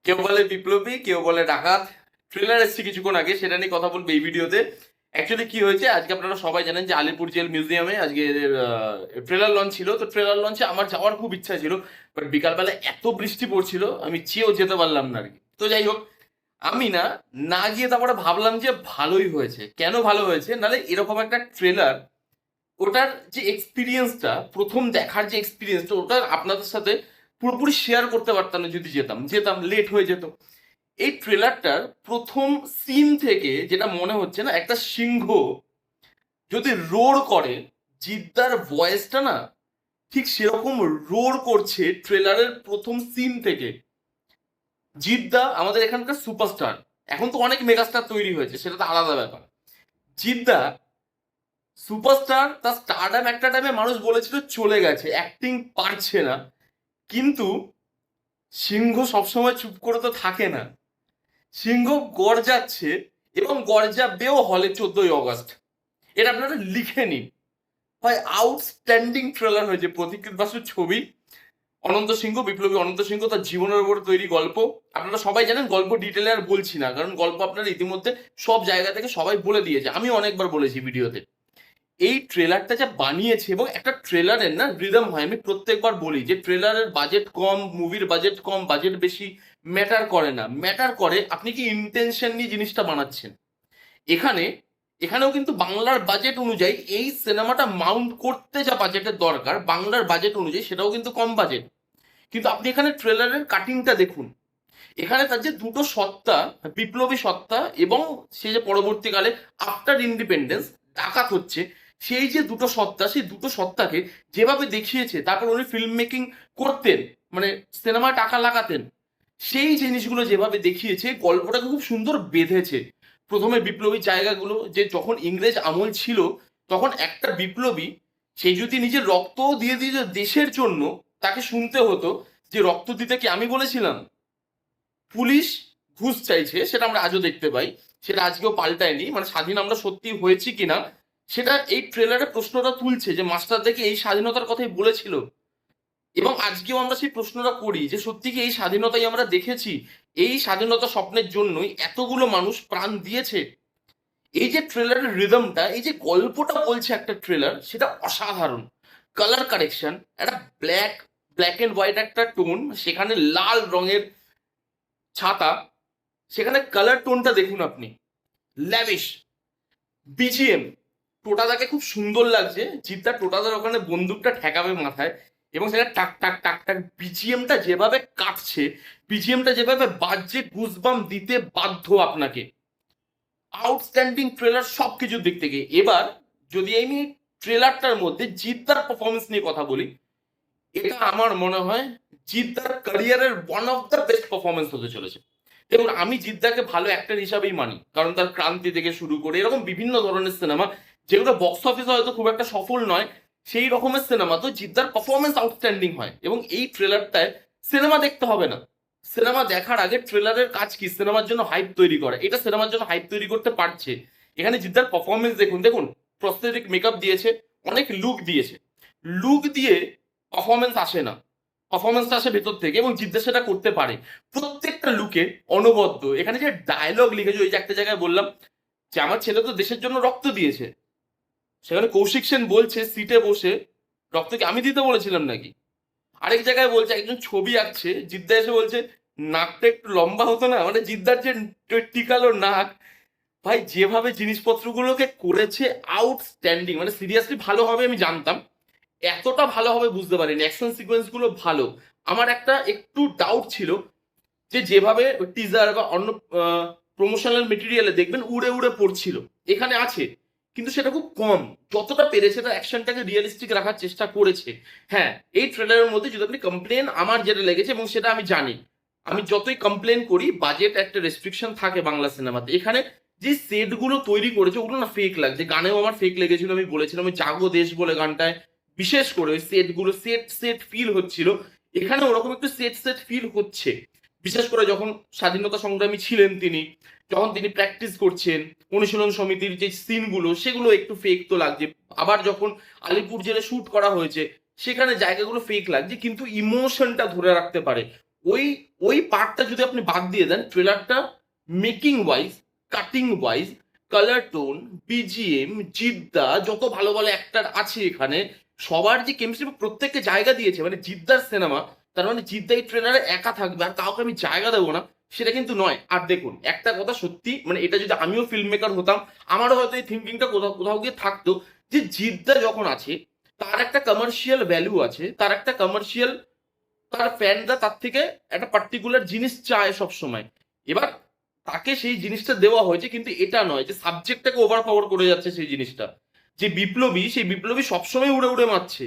কেউ বলে বিপ্লবী, কেউ বলে ডাকাত। ট্রেলার এসেছে কিছুক্ষণ আগে, সেটা নিয়ে কথা বলবো এই ভিডিওতে। অ্যাকচুয়ালি কি হয়েছে, আজকে আপনারা সবাই জানেন যে আলিপুর জেল মিউজিয়ামে আজকে ট্রেলার লঞ্চ ছিল। তো ট্রেলার লঞ্চে আমার যাওয়ার খুব ইচ্ছা ছিল, বাট বিকালবেলা এত বৃষ্টি পড়ছিল আমি চেয়েও যেতে পারলাম না আর কি। তো যাই হোক, আমি না না গিয়ে তারপরে ভাবলাম যে ভালোই হয়েছে। কেন ভালো হয়েছে, নালে এরকম একটা ট্রেলার, ওটার যে এক্সপিরিয়েন্সটা, প্রথম দেখার যে এক্সপিরিয়েন্সটা, ওটা আপনাদের সাথে পুরোপুরি শেয়ার করতে পারতাম না যদি যেতাম যেতাম লেট হয়ে যেত। এই ট্রেলারটার প্রথম সিন থেকে যেটা মনে হচ্ছে না, একটা সিংহ যদি রোর করে, জিদ্দার ভয়েসটা না ঠিক সেরকম রোর করছে ট্রেলারের প্রথম সিন থেকে। জিদ্দা আমাদের এখানকার সুপারস্টার, এখন তো অনেক মেগাস্টার তৈরি হয়েছে, সেটা তো আলাদা ব্যাপার। জিদ্দা সুপারস্টার, তার স্টারডাম একটা টাইমে মানুষ বলেছিল চলে গেছে, অ্যাক্টিং পারছে না। কিন্তু সিংহ সবসময় চুপ করে তো থাকে না, সিংহ গর্জাচ্ছে, এবং গর্জাবেও হলে 14ই অগস্ট। এটা আপনারা লিখে নিন ভাই। আউটস্ট্যান্ডিং ট্রেলার হয়েছে। প্রতীকৃত বাসুর ছবি, অনন্ত সিংহ, বিপ্লবী অনন্ত সিংহ, তার জীবনের উপর তৈরি গল্প। আপনারা সবাই জানেন, গল্প ডিটেলে আর বলছি না, কারণ গল্প আপনারা ইতিমধ্যে সব জায়গা থেকে সবাই বলে দিয়েছে, আমি অনেকবার বলেছি ভিডিওতে। এই ট্রেলারটা যা বানিয়েছে, এবং একটা ট্রেলারের না রিদম হয়, আমি প্রত্যেকবার বলি যে ট্রেলারের বাজেট কম, মুভির বাজেট কম, বাজেট বেশি, ম্যাটার করে না। ম্যাটার করে আপনি কি ইন্টেনশন নিয়ে জিনিসটা বানাচ্ছেন। এখানে এখানেও কিন্তু বাংলার বাজেট অনুযায়ী এই সিনেমাটা মাউন্ট করতে যা বাজেটের দরকার, বাংলার বাজেট অনুযায়ী সেটাও কিন্তু কম বাজেট। কিন্তু আপনি এখানে ট্রেলারের কাটিংটা দেখুন, এখানে তার যে দুটো সত্তা, বিপ্লবী সত্তা এবং সে যে পরবর্তীকালে আফটার ইন্ডিপেন্ডেন্স ডাকাত হচ্ছে, সেই যে দুটো সত্তা, সেই দুটো সত্তাকে যেভাবে দেখিয়েছে, তারপর উনি ফিল্ম মেকিং করতেন, মানে সিনেমায় টাকা লাগাতেন, সেই জিনিসগুলো যেভাবে দেখিয়েছে, গল্পটাকে খুব সুন্দর বেঁধেছে। প্রথমে বিপ্লবী জায়গাগুলো, যে যখন ইংরেজ আমল ছিল, তখন একটা বিপ্লবী, সে যদি নিজের রক্তও দিয়ে দিত দেশের জন্য, তাকে শুনতে হতো যে রক্ত দিতে কি আমি বলেছিলাম? পুলিশ ঘুষ চাইছে, সেটা আমরা আজও দেখতে পাই, সেটা আজকেও পাল্টায়নি। মানে স্বাধীন আমরা সত্যি হয়েছি কিনা, সেটা এই ট্রেলারে প্রশ্নটা তুলছে যে মাস্টার দেখে এই স্বাধীনতার কথাই বলেছিল। এবং আজকেও আমরা সেই প্রশ্নটা করি যে সত্যি কি এই স্বাধীনতাই আমরা দেখেছি? এই স্বাধীনতা স্বপ্নের জন্যই এতগুলো মানুষ প্রাণ দিয়েছে। এই যে ট্রেলারের রিদমটা, এই যে গল্পটা বলছে একটা ট্রেলার, সেটা অসাধারণ। কালার কারেকশন, একটা ব্ল্যাক এন্ড হোয়াইট একটা টোন, সেখানে লাল রঙের ছাতা, সেখানে কালার টোনটা দেখুন আপনি, ল্যাভিশ। বিজিএম, টোটাদাকে খুব সুন্দর লাগছে, জিদ্দার টোটাদার ওখানে বন্দুকটা ঠেকাবে মাথায়, এবং সেটা টাক টাক টাক টাক, বিজিএমটা যেভাবে কাটছে, বিজিএমটা যেভাবে বাজছে, গুজবাম দিতে বাধ্য আপনাকে। আউটস্ট্যান্ডিং ট্রেলার সব কিছুর দিক থেকে। এবার যদি আমি ট্রেলারটার মধ্যে জিদ্দার পারফরমেন্স নিয়ে কথা বলি, এটা আমার মনে হয় জিদ্দার ক্যারিয়ারের one of the best performance হতে চলেছে। দেখুন, আমি জিদ্দাকে ভালো অ্যাক্টর হিসাবেই মানি, কারণ তার ক্রান্তি থেকে শুরু করে এরকম বিভিন্ন ধরনের সিনেমা, যেগুলো বক্স অফিসে হয়তো খুব একটা সফল নয়, সেই রকমের সিনেমা তো জিদ্দার পারফরমেন্স আউটস্ট্যান্ডিং হয়। এবং এই ট্রেলারটায় সিনেমা দেখতে হবে না, সিনেমা দেখার আগে ট্রেলারের কাজ কি, সিনেমার জন্য হাইপ তৈরি করে। এটা সিনেমার জন্য হাইপ তৈরি করতে পারছে। এখানে জিদ্দার পারফরমেন্স দেখুন, দেখুন প্রস্থেটিক মেকআপ দিয়েছে, অনেক লুক দিয়েছে। লুক দিয়ে পারফরমেন্স আসে না, পারফরমেন্সটা আসে ভেতর থেকে, এবং জিদ্দা সেটা করতে পারে প্রত্যেকটা লুকে অনবদ্য। এখানে যে ডায়লগ লিখেছে, ওই যে একটা জায়গায় বললাম যে আমার ছেলে তো দেশের জন্য রক্ত দিয়েছে, সেখানে কৌশিক সেন বলছে সিটে বসে, রক্ত কি আমি দিতে বলেছিলাম নাকি? আরেক জায়গায় বলছে, একজন ছবি আঁকছে, জিদ্দা এসে বলছে নাকটা একটু লম্বা হতো না, মানে জিদ্দার যে টিকালো নাক, ভাই যেভাবে জিনিসপত্রগুলোকে করেছে আউটস্ট্যান্ডিং। মানে সিরিয়াসলি ভালো হবে আমি জানতাম, এতটা ভালো হবে বুঝতে পারিনি। অ্যাকশন সিকোয়েন্স গুলো ভালো। আমার একটা একটু ডাউট ছিল যে যেভাবে টিজার বা অন্য প্রমোশনাল মেটেরিয়ালে দেখবেন উড়ে উড়ে পড়ছিল, এখানে আছে, কিন্তু সেটা খুব কম। যতটা পেরেছে তার অ্যাকশনটাকে রিয়েলিস্টিক রাখার চেষ্টা করেছে। হ্যাঁ, এই ট্রেলারের মধ্যে যদি আপনি কমপ্লেন, আমার যেটা লেগেছে, এবং সেটা আমি জানি, আমি যতই কমপ্লেন করি, বাজেট একটা রেস্ট্রিকশন থাকে বাংলা সিনেমাতে। এখানে যে সেট গুলো তৈরি করেছে, ওগুলো না ফেক লাগছে। গানেও আমার ফেক লেগেছিল, আমি বলেছিলাম ওই জাগো দেশ বলে গানটায় বিশেষ করে ওই সেট গুলো সেট সেট ফিল হচ্ছিল। এখানে ওরকম একটু সেট সেট ফিল হচ্ছে, বিশেষ করে যখন স্বাধীনতা সংগ্রামী ছিলেন তিনি, যখন তিনি প্র্যাকটিস করছেন, অনুশীলন সমিতির যে সিনগুলো, সেগুলো একটু ফেক তো লাগছে। আবার যখন আলিপুর জেলে শুট করা হয়েছে, সেখানে জায়গাগুলো ফেক লাগছে, কিন্তু ইমোশনটা ধরে রাখতে পারে। ওই ওই পার্টটা যদি আপনি বাদ দিয়ে দেন, ট্রেলারটা making wise, cutting wise, colour tone, BGM, জিদ্দা, যত ভালো ভালো অ্যাক্টার আছে এখানে, সবার যে কেমিস্ট্রি, প্রত্যেককে জায়গা দিয়েছে। মানে জিদ্দার সিনেমা, তার মানে জিদ্দা এই ট্রেলারে একা থাকবে আর কাউকে আমি জায়গা দেবো না, সেটা কিন্তু নয়। আর দেখুন একটা কথা সত্যি, মানে এটা যদি আমিও ফিল্ম মেকার হতাম, আমারও হয়তো এই থিঙ্কিংটা কোথাও কোথাও গিয়ে থাকতো, যে জিদ্দা যখন আছে তার একটা কমার্শিয়াল ভ্যালু আছে, তার একটা কমার্শিয়াল, তার ফ্যানরা তার থেকে একটা পার্টিকুলার জিনিস চায় সব সময়। এবার তাকে সেই জিনিসটা দেওয়া হয়েছে, কিন্তু এটা নয় যে সাবজেক্টটাকে ওভার পাওয়ার করে যাচ্ছে সেই জিনিসটা। যে বিপ্লবী, সেই বিপ্লবী সবসময় উড়ে উড়ে মারছে,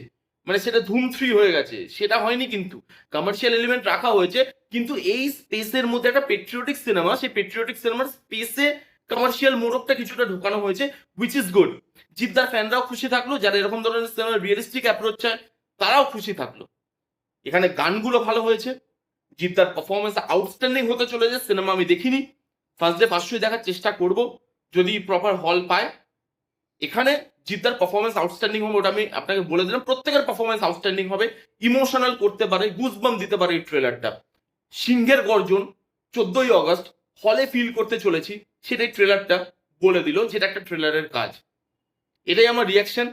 মানে সেটা ধুম 3 হয়ে গেছে, সেটা হয়নি। কিন্তু কমার্শিয়াল এলিমেন্ট রাখা হয়েছে, কিন্তু এই স্পেসের মধ্যে একটা পেট্রিয়টিক সিনেমা, সেই পেট্রিয়টিক সিনেমার স্পেসে কমার্শিয়াল মোড়কটা কিছুটা ঢুকানো হয়েছে, হুইচ ইজ গুড। জিদ্দার ফ্যানরাও খুশি থাকলো, যারা এরকম ধরনের সিনেমার রিয়েলিস্টিক অ্যাপ্রোচ চায় তারাও খুশি থাকলো। এখানে গানগুলো ভালো হয়েছে, জিদ্দার পারফরমেন্স আউটস্ট্যান্ডিং হতে চলেছে। সিনেমা আমি দেখিনি, ফার্স্ট ডে ফার্স্ট শো দেখার চেষ্টা করব যদি প্রপার হল পায়। এখানে জিদ্দার পারফরমেন্স আউটস্ট্যান্ডিং হবে, ওটা আমি আপনাকে বলে দিলাম। প্রত্যেকের পারফরমেন্স আউটস্ট্যান্ডিং হবে, ইমোশনাল করতে পারে, গুজবাম দিতে পারে এই ট্রেলারটা। সিংহের গর্জন 14ই অগস্ট হলে ফিল করতে চলেছি, সেটাই ট্রেলারটা বলে দিল, যেটা একটা ট্রেলারের কাজ। এটাই আমার রিয়াকশন,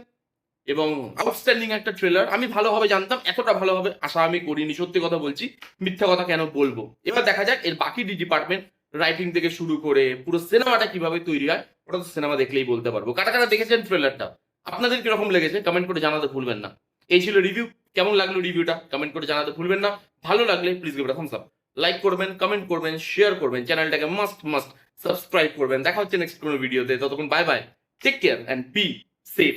এবং আউটস্ট্যান্ডিং একটা ট্রেলার। আমি ভালোভাবে জানতাম, এতটা ভালোভাবে আশা আমি করিনি, সত্যি কথা বলছি, মিথ্যা কথা কেন বলবো। এবার দেখা যাক এর বাকি ডিপার্টমেন্ট, রাইটিং থেকে শুরু করে পুরো সিনেমাটা কিভাবে তৈরি হয়, ওটা তো সিনেমা দেখলেই বলতে পারবো। কারা কারা দেখেছেন ট্রেলারটা, আপনাদের কিরকম লেগেছে কমেন্ট করে জানাতে ভুলবেন না। এই ছিল রিভিউ, কেমন লাগলো রিভিউটা কমেন্ট করে জানাতে ভুলবেন না। ভালো লাগলে please give it a Thums up, like করবেন, কমেন্ট করবেন, শেয়ার করবেন, চ্যানেলটাকে মাস্ট মাস্ট সাবস্ক্রাইব করবেন। দেখা হচ্ছে নেক্সট কোনো ভিডিওতে, ততক্ষণ bye bye, take care and be safe.